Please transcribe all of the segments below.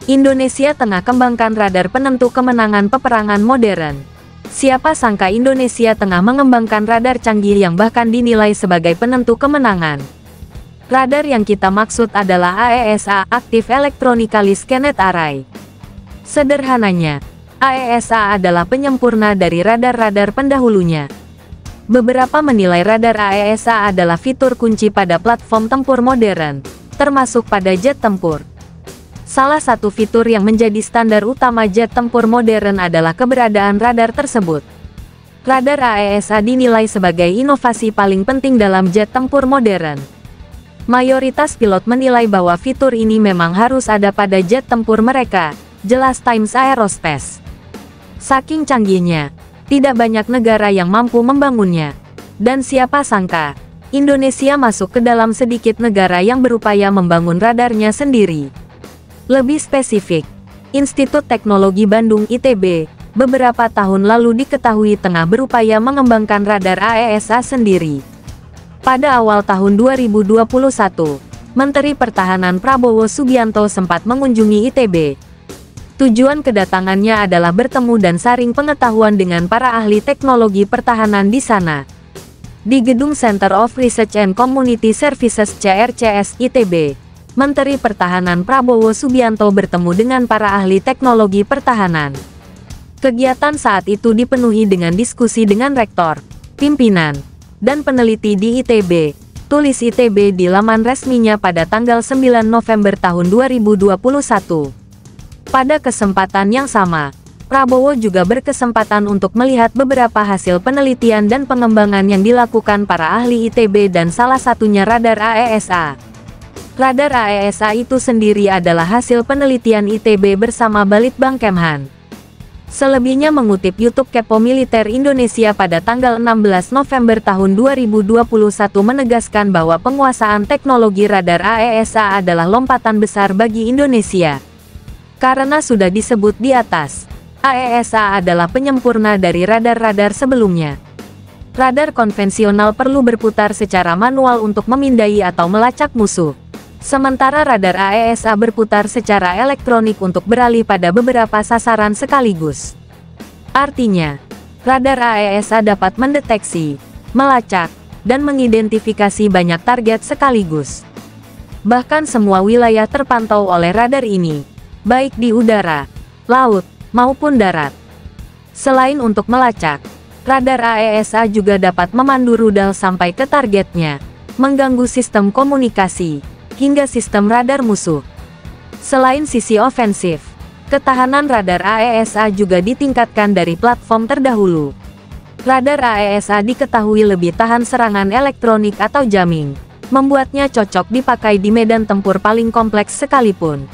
Indonesia tengah kembangkan radar penentu kemenangan peperangan modern. Siapa sangka Indonesia tengah mengembangkan radar canggih yang bahkan dinilai sebagai penentu kemenangan. Radar yang kita maksud adalah AESA, Active Electronically Scanned Array. Sederhananya, AESA adalah penyempurna dari radar-radar pendahulunya. Beberapa menilai radar AESA adalah fitur kunci pada platform tempur modern, termasuk pada jet tempur. Salah satu fitur yang menjadi standar utama jet tempur modern adalah keberadaan radar tersebut. Radar AESA dinilai sebagai inovasi paling penting dalam jet tempur modern. Mayoritas pilot menilai bahwa fitur ini memang harus ada pada jet tempur mereka, jelas Times Aerospace. Saking canggihnya, tidak banyak negara yang mampu membangunnya. Dan siapa sangka, Indonesia masuk ke dalam sedikit negara yang berupaya membangun radarnya sendiri. Lebih spesifik, Institut Teknologi Bandung ITB, beberapa tahun lalu diketahui tengah berupaya mengembangkan radar AESA sendiri. Pada awal tahun 2021, Menteri Pertahanan Prabowo Subianto sempat mengunjungi ITB. Tujuan kedatangannya adalah bertemu dan saring pengetahuan dengan para ahli teknologi pertahanan di sana. Di gedung Center of Research and Community Services CRCS ITB, Menteri Pertahanan Prabowo Subianto bertemu dengan para ahli teknologi pertahanan. Kegiatan saat itu dipenuhi dengan diskusi dengan rektor, pimpinan, dan peneliti di ITB, tulis ITB di laman resminya pada tanggal 9 November tahun 2021. Pada kesempatan yang sama, Prabowo juga berkesempatan untuk melihat beberapa hasil penelitian dan pengembangan yang dilakukan para ahli ITB dan salah satunya radar AESA. Radar AESA itu sendiri adalah hasil penelitian ITB bersama Balitbang Kemhan. Selebihnya mengutip YouTube Kepo Militer Indonesia pada tanggal 16 November tahun 2021 menegaskan bahwa penguasaan teknologi radar AESA adalah lompatan besar bagi Indonesia. Karena sudah disebut di atas, AESA adalah penyempurna dari radar-radar sebelumnya. Radar konvensional perlu berputar secara manual untuk memindai atau melacak musuh. Sementara radar AESA berputar secara elektronik untuk beralih pada beberapa sasaran sekaligus. Artinya, radar AESA dapat mendeteksi, melacak, dan mengidentifikasi banyak target sekaligus. Bahkan semua wilayah terpantau oleh radar ini, baik di udara, laut, maupun darat. Selain untuk melacak, radar AESA juga dapat memandu rudal sampai ke targetnya, mengganggu sistem komunikasi, hingga sistem radar musuh. Selain sisi ofensif, ketahanan radar AESA juga ditingkatkan dari platform terdahulu. Radar AESA diketahui lebih tahan serangan elektronik atau jamming, membuatnya cocok dipakai di medan tempur paling kompleks sekalipun.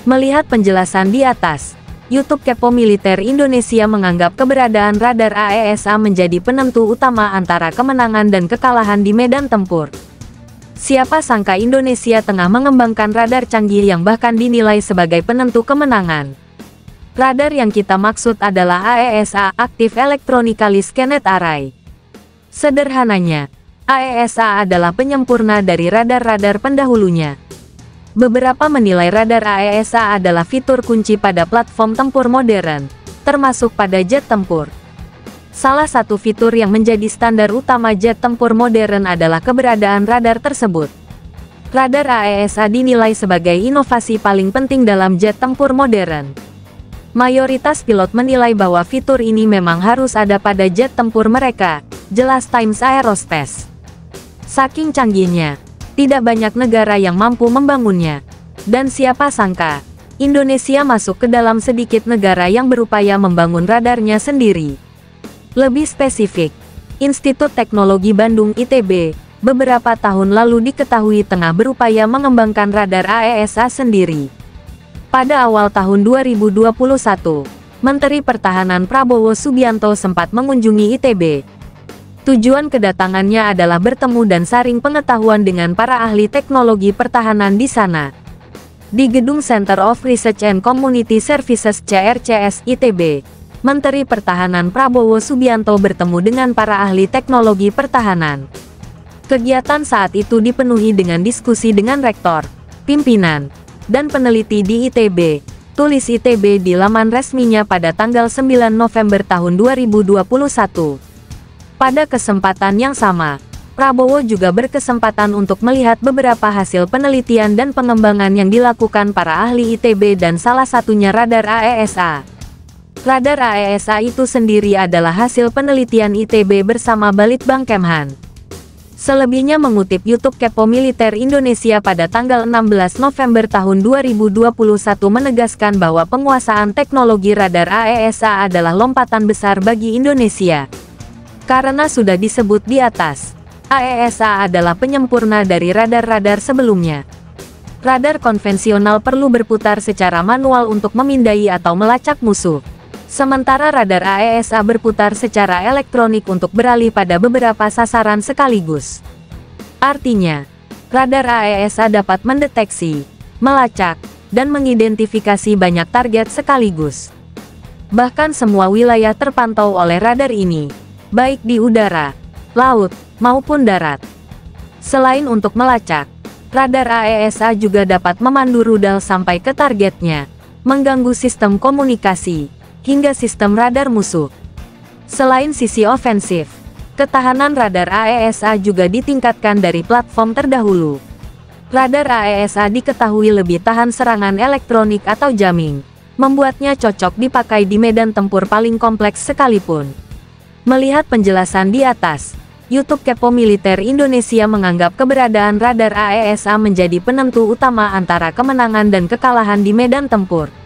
Melihat penjelasan di atas, YouTube Kepo Militer Indonesia menganggap keberadaan radar AESA menjadi penentu utama antara kemenangan dan kekalahan di medan tempur. Siapa sangka Indonesia tengah mengembangkan radar canggih yang bahkan dinilai sebagai penentu kemenangan. Radar yang kita maksud adalah AESA, Active Electronically Scanned Array. Sederhananya, AESA adalah penyempurna dari radar-radar pendahulunya. Beberapa menilai radar AESA adalah fitur kunci pada platform tempur modern, termasuk pada jet tempur. Salah satu fitur yang menjadi standar utama jet tempur modern adalah keberadaan radar tersebut. Radar AESA dinilai sebagai inovasi paling penting dalam jet tempur modern. Mayoritas pilot menilai bahwa fitur ini memang harus ada pada jet tempur mereka, jelas Times Aerospace. Saking canggihnya, tidak banyak negara yang mampu membangunnya. Dan siapa sangka, Indonesia masuk ke dalam sedikit negara yang berupaya membangun radarnya sendiri. Lebih spesifik, Institut Teknologi Bandung ITB, beberapa tahun lalu diketahui tengah berupaya mengembangkan radar AESA sendiri. Pada awal tahun 2021, Menteri Pertahanan Prabowo Subianto sempat mengunjungi ITB. Tujuan kedatangannya adalah bertemu dan saring pengetahuan dengan para ahli teknologi pertahanan di sana. Di gedung Center of Research and Community Services CRCS ITB, Menteri Pertahanan Prabowo Subianto bertemu dengan para ahli teknologi pertahanan. Kegiatan saat itu dipenuhi dengan diskusi dengan rektor, pimpinan, dan peneliti di ITB, tulis ITB di laman resminya pada tanggal 9 November tahun 2021. Pada kesempatan yang sama, Prabowo juga berkesempatan untuk melihat beberapa hasil penelitian dan pengembangan yang dilakukan para ahli ITB dan salah satunya radar AESA. Radar AESA itu sendiri adalah hasil penelitian ITB bersama Balitbang Kemhan. Selebihnya mengutip YouTube Kepo Militer Indonesia pada tanggal 16 November tahun 2021 menegaskan bahwa penguasaan teknologi radar AESA adalah lompatan besar bagi Indonesia. Karena sudah disebut di atas, AESA adalah penyempurna dari radar-radar sebelumnya. Radar konvensional perlu berputar secara manual untuk memindai atau melacak musuh. Sementara radar AESA berputar secara elektronik untuk beralih pada beberapa sasaran sekaligus. Artinya, radar AESA dapat mendeteksi, melacak, dan mengidentifikasi banyak target sekaligus. Bahkan semua wilayah terpantau oleh radar ini, baik di udara, laut, maupun darat. Selain untuk melacak, radar AESA juga dapat memandu rudal sampai ke targetnya, mengganggu sistem komunikasi, hingga sistem radar musuh. Selain sisi ofensif, ketahanan radar AESA juga ditingkatkan dari platform terdahulu. Radar AESA diketahui lebih tahan serangan elektronik atau jamming, membuatnya cocok dipakai di medan tempur paling kompleks sekalipun. Melihat penjelasan di atas, YouTube Kepo Militer Indonesia menganggap keberadaan radar AESA menjadi penentu utama antara kemenangan dan kekalahan di medan tempur.